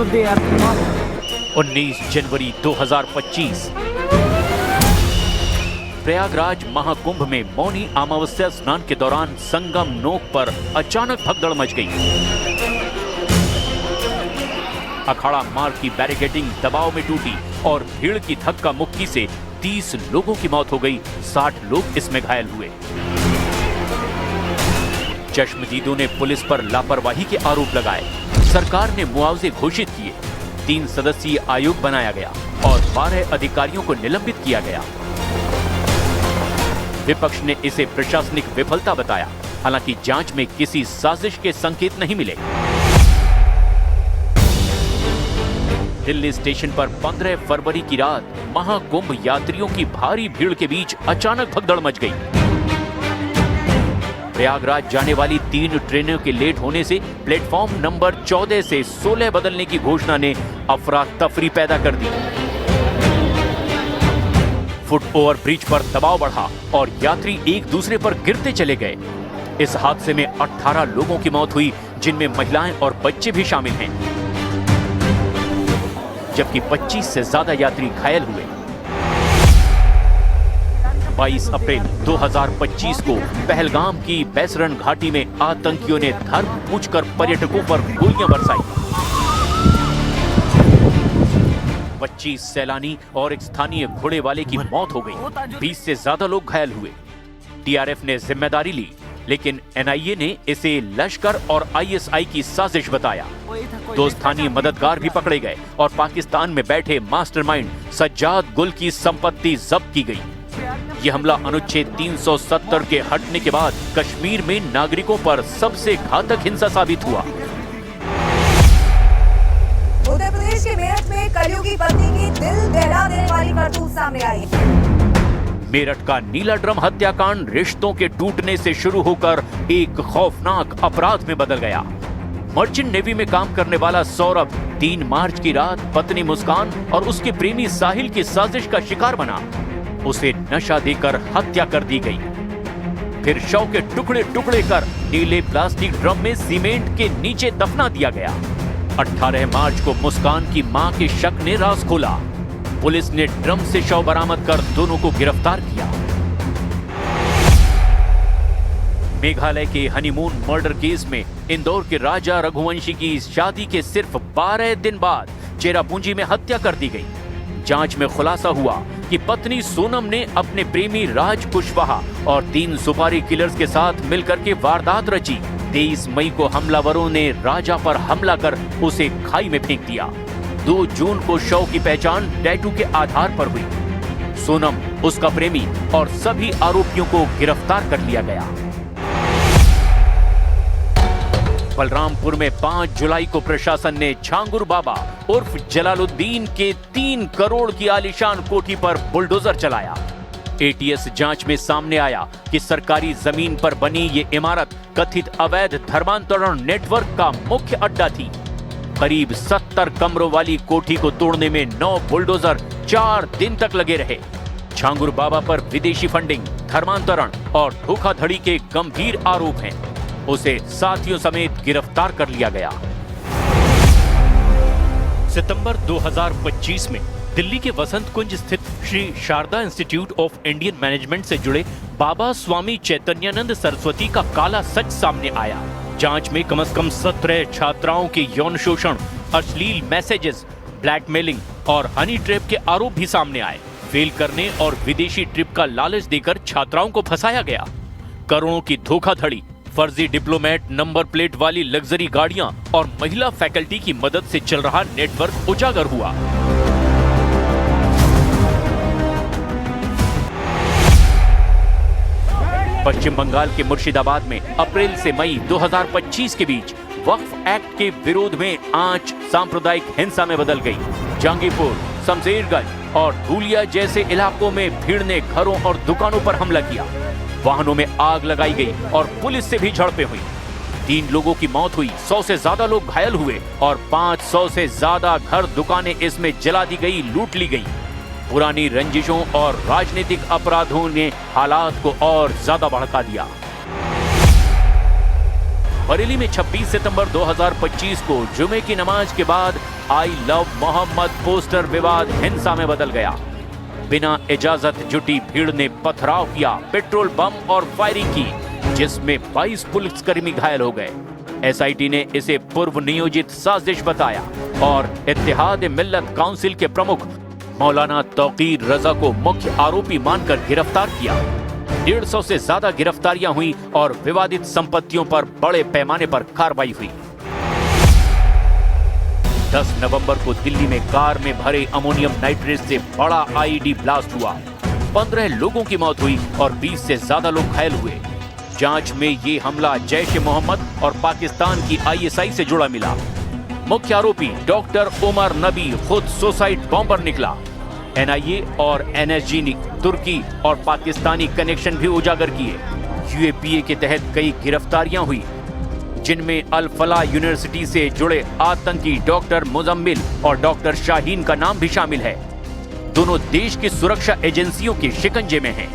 शुद्ध यार। 19 जनवरी 2025 प्रयागराज महाकुंभ में मौनी अमावस्या स्नान के दौरान संगम नोक पर अचानक भगदड़ मच गई। अखाड़ा मार्ग की बैरिकेडिंग दबाव में टूटी और भीड़ की धक्का मुक्की से 30 लोगों की मौत हो गई, 60 लोग इसमें घायल हुए। चश्मदीदों ने पुलिस पर लापरवाही के आरोप लगाए। सरकार ने मुआवजे घोषित किए। 3 सदस्यीय आयोग बनाया गया और 12 अधिकारियों को निलंबित किया गया। विपक्ष ने इसे प्रशासनिक विफलता बताया। हालांकि जांच में किसी साजिश के संकेत नहीं मिले। दिल्ली स्टेशन पर 15 फरवरी की रात महाकुंभ यात्रियों की भारी भीड़ के बीच अचानक भगदड़ मच गई। प्रयागराज जाने वाली 3 ट्रेनों के लेट होने से प्लेटफॉर्म नंबर 14 से 16 बदलने की घोषणा ने अफरा तफरी पैदा कर दी। फुट ओवर ब्रिज पर दबाव बढ़ा और यात्री एक दूसरे पर गिरते चले गए। इस हादसे में 18 लोगों की मौत हुई, जिनमें महिलाएं और बच्चे भी शामिल हैं, जबकि 25 से ज्यादा यात्री घायल हुए। 22 अप्रैल 2025 को पहलगाम की बैसरन घाटी में आतंकियों ने धर्म पूछकर पर्यटकों पर गोलियां बरसाई। 25 सैलानी और एक स्थानीय घोड़े वाले की मौत हो गई। 20 से ज्यादा लोग घायल हुए। टीआरएफ ने जिम्मेदारी ली, लेकिन एनआईए ने इसे लश्कर और आईएसआई की साजिश बताया। 2 स्थानीय मददगार भी पकड़े गए और पाकिस्तान में बैठे मास्टरमाइंड सज्जाद गुल की संपत्ति जब्त की गई। यह हमला अनुच्छेद 370 के हटने के बाद कश्मीर में नागरिकों पर सबसे घातक हिंसा साबित हुआ। उत्तर प्रदेश के मेरठ में कलयुगी पत्नी की दिल दहला देने वाली करतूत सामने आई। मेरठ का नीला ड्रम हत्याकांड रिश्तों के टूटने से शुरू होकर एक खौफनाक अपराध में बदल गया। मर्चेंट नेवी में काम करने वाला सौरभ 3 मार्च की रात पत्नी मुस्कान और उसके प्रेमी साहिल की साजिश का शिकार बना। उसे नशा देकर हत्या कर दी गई। फिर शव के टुकड़े टुकड़े कर नीले प्लास्टिक ड्रम में सीमेंट के नीचे दफना दिया गया। 18 मार्च को मुस्कान की मां के शक ने राज खोला। पुलिस ने ड्रम से शव बरामद कर दोनों को गिरफ्तार किया। मेघालय के हनीमून मर्डर केस में इंदौर के राजा रघुवंशी की शादी के सिर्फ 12 दिन बाद चेरापूंजी में हत्या कर दी गई। जांच में खुलासा हुआ कि पत्नी सोनम ने अपने प्रेमी राज कुशवाहा और 3 सुपारी किलर्स के साथ मिलकर के वारदात रची। 23 मई को हमलावरों ने राजा पर हमला कर उसे खाई में फेंक दिया। 2 जून को शव की पहचान टैटू के आधार पर हुई। सोनम, उसका प्रेमी और सभी आरोपियों को गिरफ्तार कर लिया गया। बलरामपुर में 5 जुलाई को प्रशासन ने झांगुर बाबा उर्फ जलालुद्दीन के 3 करोड़ की आलीशान कोठी पर बुलडोजर चलाया। एटीएस जांच में सामने आया कि सरकारी जमीन पर बनी ये इमारत कथित अवैध धर्मांतरण नेटवर्क का मुख्य अड्डा थी। करीब 70 कमरों वाली कोठी को तोड़ने में 9 बुलडोजर 4 दिन तक लगे रहे। झांगुर बाबा पर विदेशी फंडिंग, धर्मांतरण और धोखाधड़ी के गंभीर आरोप हैं। उसे साथियों समेत गिरफ्तार कर लिया गया। सितंबर 2025 में दिल्ली के वसंत कुंज स्थित Shri Sharda Institute of Indian Management से जुड़े बाबा स्वामी चैतन्यानंद सरस्वती का काला सच सामने आया। जांच में कम से कम 17 छात्राओं के यौन शोषण, अश्लील मैसेजेस, ब्लैकमेलिंग और हनी ट्रैप के आरोप भी सामने आए। फेल करने और विदेशी ट्रिप का लालच देकर छात्राओं को फंसाया गया। करोड़ों की धोखाधड़ी, फर्जी डिप्लोमेट नंबर प्लेट वाली लग्जरी गाड़ियां और महिला फैकल्टी की मदद से चल रहा नेटवर्क उजागर हुआ। पश्चिम बंगाल के मुर्शिदाबाद में अप्रैल से मई 2025 के बीच वक्फ एक्ट के विरोध में आंच सांप्रदायिक हिंसा में बदल गई। जहांगीरपुर, शमशेरगंज और धूलिया जैसे इलाकों में भीड़ ने घरों और दुकानों पर हमला किया। वाहनों में आग लगाई गई और पुलिस से भी झड़पें हुई। 3 लोगों की मौत हुई, 100 से ज्यादा लोग घायल हुए और 500 से ज्यादा घर दुकानें इसमें जला दी गई, लूट ली गई। पुरानी रंजिशों और राजनीतिक अपराधों ने हालात को और ज्यादा भड़का दिया। बरेली में 26 सितंबर 2025 को जुमे की नमाज के बाद आई लव मोहम्मद पोस्टर विवाद हिंसा में बदल गया। बिना इजाजत जुटी भीड़ ने पथराव किया, पेट्रोल बम और फायरिंग की, जिसमें 22 पुलिसकर्मी घायल हो गए। एसआईटी ने इसे पूर्व नियोजित साजिश बताया और इत्तेहाद मिल्लत काउंसिल के प्रमुख मौलाना तौकीर रजा को मुख्य आरोपी मानकर गिरफ्तार किया। 150 से ज्यादा गिरफ्तारियां हुई और विवादित संपत्तियों पर बड़े पैमाने पर कार्रवाई हुई। 10 नवंबर को दिल्ली में कार में भरे अमोनियम नाइट्रेट से बड़ा आईईडी ब्लास्ट हुआ। 15 लोगों की मौत हुई और 20 से ज्यादा लोग घायल हुए। जांच में ये हमला जैश ए मोहम्मद और पाकिस्तान की आईएसआई से जुड़ा मिला। मुख्य आरोपी डॉक्टर उमर नबी खुद सुसाइड बॉम्बर निकला। एनआईए और एनएसजी ने तुर्की और पाकिस्तानी कनेक्शन भी उजागर किए। यूएपीए के तहत कई गिरफ्तारियां हुई, जिनमें अल फलाह यूनिवर्सिटी से जुड़े आतंकी डॉक्टर मुजम्मिल और डॉक्टर शाहीन का नाम भी शामिल है। दोनों देश की सुरक्षा एजेंसियों के शिकंजे में हैं।